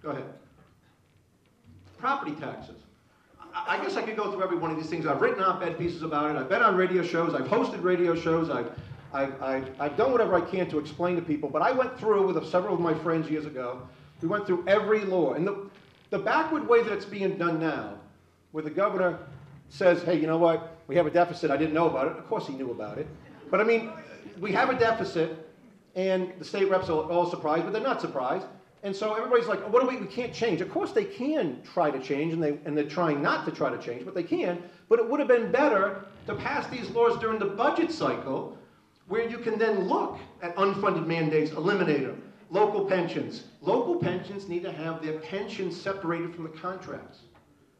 Go ahead. Property taxes. I guess I could go through every one of these things. I've written op-ed pieces about it. I've been on radio shows. I've hosted radio shows. I've done whatever I can to explain to people. But I went through with several of my friends years ago. We went through every law. And the backward way that it's being done now, where the governor says, hey, you know what? We have a deficit. I didn't know about it. Of course he knew about it. But I mean, we have a deficit, and the state reps are all surprised, but they're not surprised. And so everybody's like, what do we can't change. Of course they can try to change, and they're trying not to try to change, but they can. But it would have been better to pass these laws during the budget cycle, where you can then look at unfunded mandates, eliminate them. Local pensions. Local pensions need to have their pensions separated from the contracts.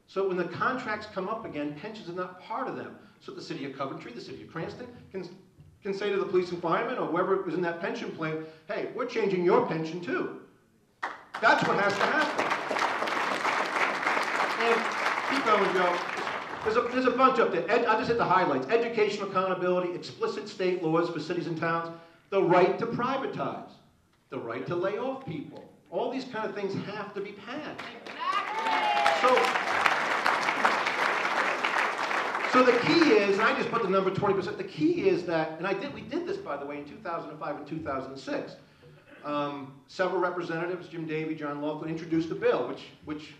So when the contracts come up again, pensions are not part of them. So the city of Coventry, the city of Cranston, can say to the police and firemen or whoever was in that pension plan, hey, we're changing your pension too. That's what has to happen. And keep going, Joe. There's a bunch up there. I'll just hit the highlights. Educational accountability, explicit state laws for cities and towns, the right to privatize, the right to lay off people. All these kind of things have to be passed. So the key is, and I just put the number 20%, the key is that, and we did this, by the way, in 2005 and 2006. Several representatives, Jim Davey, John Laughlin, introduced a bill, which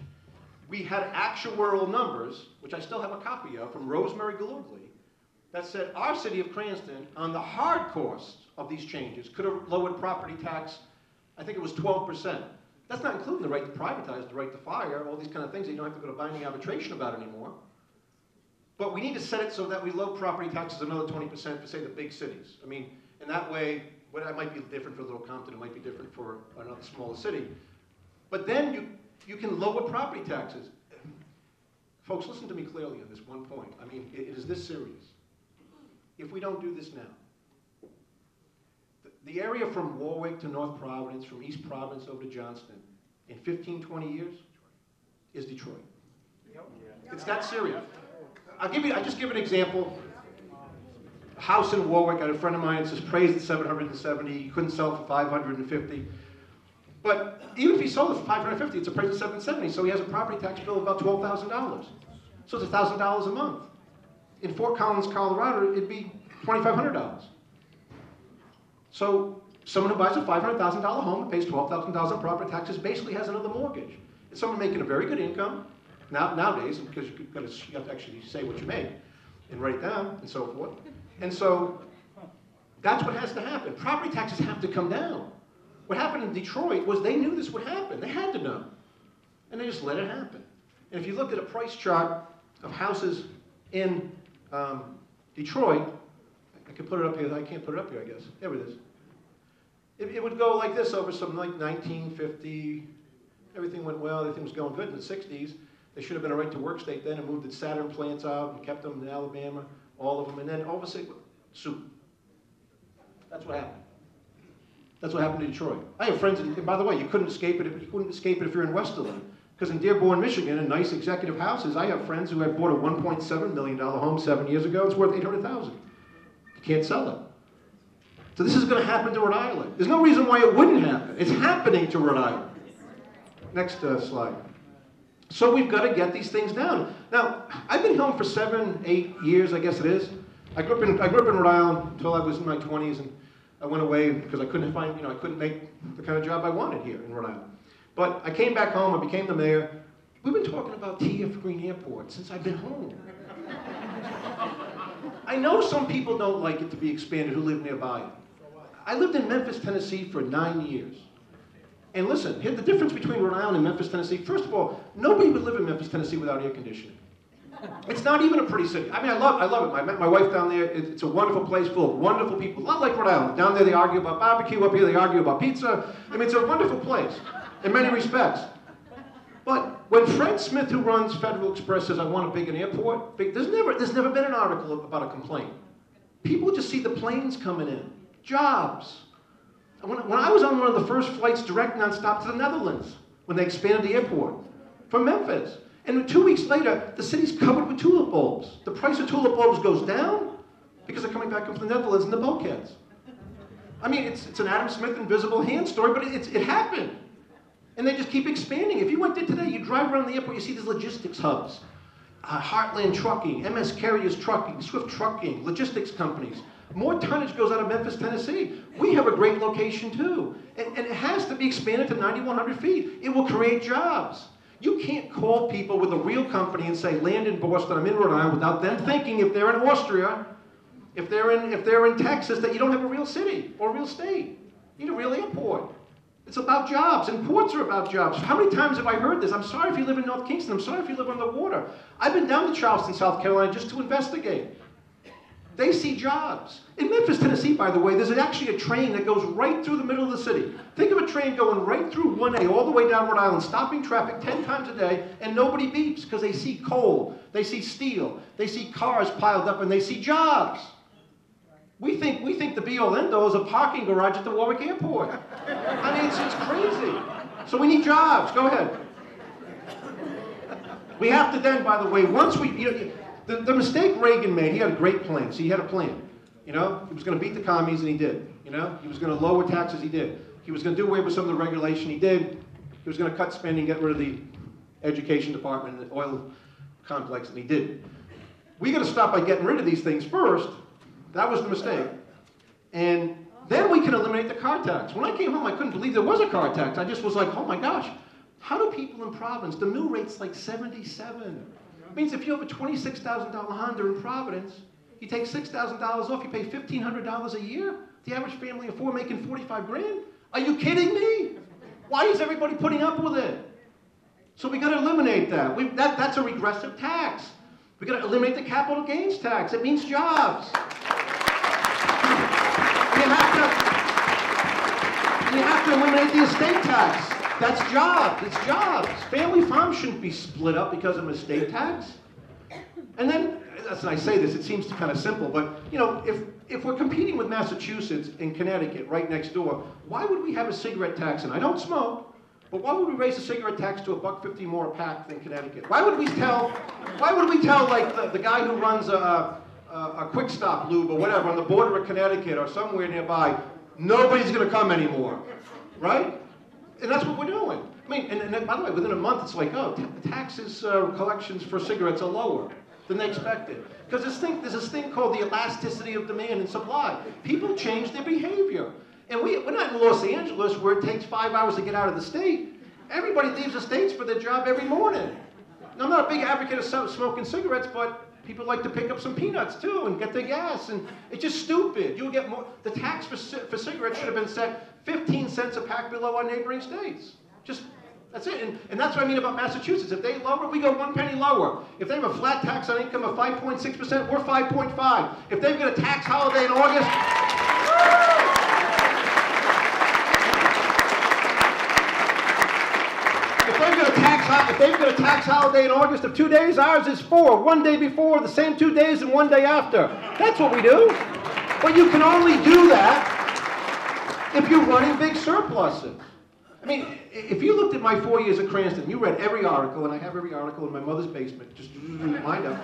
we had actuarial numbers, which I still have a copy of, from Rosemary Galugli, that said our city of Cranston, on the hard costs of these changes, could have lowered property tax, I think it was 12%. That's not including the right to privatize, the right to fire, all these kind of things that you don't have to go to binding arbitration about anymore. But we need to set it so that we lower property taxes another 20% for, say, the big cities. I mean, in that way, well, it might be different for Little Compton, it might be different for another smaller city. But then you can lower property taxes. Folks, listen to me clearly on this one point. I mean, it is this serious. If we don't do this now, the area from Warwick to North Providence, from East Providence over to Johnston, in 15, 20 years, is Detroit. It's that serious. I'll just give an example. A house in Warwick, I had a friend of mine that says praised at 770, he couldn't sell it for 550. But even if he sold it for 550, it's appraised at 770, so he has a property tax bill of about $12,000. So it's $1,000 a month. In Fort Collins, Colorado, it'd be $2,500. So someone who buys a $500,000 home and pays $12,000 in property taxes basically has another mortgage. It's someone making a very good income, nowadays, because you have to actually say what you make and write it down and so forth. And so that's what has to happen. Property taxes have to come down. What happened in Detroit was they knew this would happen. They had to know. And they just let it happen. And if you looked at a price chart of houses in Detroit, I could put it up here. I can't put it up here, I guess. There it is. It would go like this over some like 1950. Everything went well. Everything was going good in the 60s. They should have been a right-to-work state then and moved the Saturn plants out and kept them in Alabama, all of them. And then all of a sudden, soup. That's what happened. That's what happened to Detroit. I have friends, and by the way, you couldn't escape it if you're in Westerly. Because in Dearborn, Michigan, in nice executive houses, I have friends who have bought a $1.7 million home 7 years ago. It's worth $800,000. You can't sell it. So this is going to happen to Rhode Island. There's no reason why it wouldn't happen. It's happening to Rhode Island. Next slide. So we've got to get these things down. Now, I've been home for 7, 8 years, I guess it is. I grew up in Rhode Island until I was in my 20s, and I went away because I couldn't find, I couldn't make the kind of job I wanted here in Rhode Island. But I came back home, I became the mayor. We've been talking about TF Green Airport since I've been home. I know some people don't like it to be expanded who live nearby. I lived in Memphis, Tennessee for 9 years. And listen, here's the difference between Rhode Island and Memphis, Tennessee. First of all, nobody would live in Memphis, Tennessee without air conditioning. It's not even a pretty city. I mean, I love it. I met my wife down there. It's a wonderful place full of wonderful people. A lot like Rhode Island. Down there they argue about barbecue. Up here they argue about pizza. I mean, it's a wonderful place in many respects. But when Fred Smith, who runs Federal Express, says, I want a big airport, there's never been an article about a complaint. People just see the planes coming in. Jobs. When I was on one of the first flights direct nonstop to the Netherlands, when they expanded the airport from Memphis. And 2 weeks later, the city's covered with tulip bulbs. The price of tulip bulbs goes down because they're coming back up from the Netherlands in the bulkheads. I mean, it's an Adam Smith invisible hand story, but it happened. And they just keep expanding. If you went there today, you drive around the airport, you see these logistics hubs. Heartland Trucking, MS Carriers Trucking, Swift Trucking, logistics companies. More tonnage goes out of Memphis, Tennessee. We have a great location too. And it has to be expanded to 9,100 feet. It will create jobs. You can't call people with a real company and say, land in Boston, I'm in Rhode Island, without them thinking if they're in Austria, if they're in Texas, that you don't have a real city or a real state. You need a real airport. It's about jobs, and ports are about jobs. How many times have I heard this? I'm sorry if you live in North Kingston. I'm sorry if you live on the water. I've been down to Charleston, South Carolina, just to investigate. They see jobs. In Memphis, Tennessee, by the way, there's actually a train that goes right through the middle of the city. Think of a train going right through 1A all the way down Rhode Island, stopping traffic 10 times a day, and nobody beeps because they see coal, they see steel, they see cars piled up, and they see jobs. We think the be-all end-all is a parking garage at the Warwick Airport. I mean, it's crazy. So we need jobs. Go ahead. We have to then, by the way, once we, the mistake Reagan made, he had a great plan. See, he had a plan. He was going to beat the commies, and he did. He was going to lower taxes, he did. He was going to do away with some of the regulation, he did. He was going to cut spending, get rid of the education department and the oil complex, and he did. We got to stop by getting rid of these things first. That was the mistake. And then we can eliminate the car tax. When I came home, I couldn't believe there was a car tax. I just was like, oh my gosh, how do people in Providence, the mill rate's like 77. It means if you have a $26,000 Honda in Providence, you take $6,000 off, you pay $1,500 a year? The average family of four making 45 grand? Are you kidding me? Why is everybody putting up with it? So we got to eliminate that. That's a regressive tax. We got to eliminate the capital gains tax. It means jobs. You have to eliminate the estate tax. That's jobs. It's jobs. Family farms shouldn't be split up because of estate tax. And then, as I say this, it seems kind of simple, but if we're competing with Massachusetts and Connecticut right next door, why would we have a cigarette tax? And I don't smoke, but why would we raise the cigarette tax to $1.50 more a pack than Connecticut? Why would we tell like the guy who runs a Quick Stop Lube or whatever on the border of Connecticut or somewhere nearby, nobody's going to come anymore, right? And that's what we're doing. I mean, and by the way, within a month, it's like, oh, taxes collections for cigarettes are lower than they expected. Because there's this thing called the elasticity of demand and supply. People change their behavior. And we're not in Los Angeles where it takes 5 hours to get out of the state. Everybody leaves the states for their job every morning. Now, I'm not a big advocate of smoking cigarettes, but people like to pick up some peanuts too and get their gas, and it's just stupid. You'll get more. The tax for cigarettes should have been set 15 cents a pack below our neighboring states. That's it. And that's what I mean about Massachusetts. If they lower, we go 1 penny lower. If they have a flat tax on income of 5.6%, we're 5.5. If they've got a tax holiday in August, if they've got a tax holiday in August of 2 days, ours is 4. 1 day before, the same 2 days, and 1 day after. That's what we do. But you can only do that if you're running big surpluses. I mean, if you looked at my 4 years at Cranston, you read every article, and I have every article in my mother's basement, just mind up.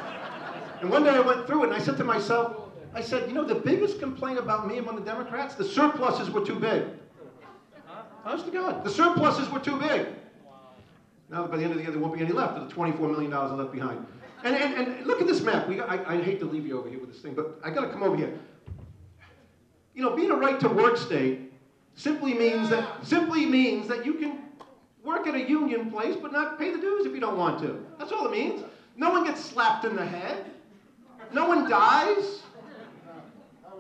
And one day I went through it, and I said to myself, the biggest complaint about me among the Democrats, the surpluses were too big. Honest to God, the surpluses were too big. Now, by the end of the year, there won't be any left. There's $24 million left behind. And look at this map. I hate to leave you over here with this thing, but I got to come over here. Being a right-to-work state simply means that you can work at a union place but not pay the dues if you don't want to. That's all it means. No one gets slapped in the head. No one dies.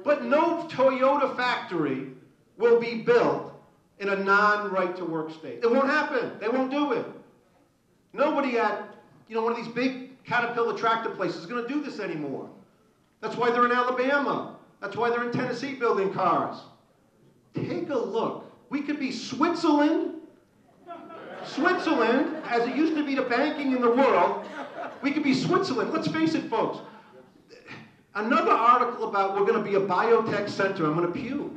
But no Toyota factory will be built in a non-right-to-work state. It won't happen. They won't do it. Nobody at one of these big Caterpillar tractor places is going to do this anymore. That's why they're in Alabama. That's why they're in Tennessee building cars. Take a look. We could be Switzerland, as it used to be the banking in the world. We could be Switzerland. Let's face it, folks. Another article about we're going to be a biotech center. I'm going to puke.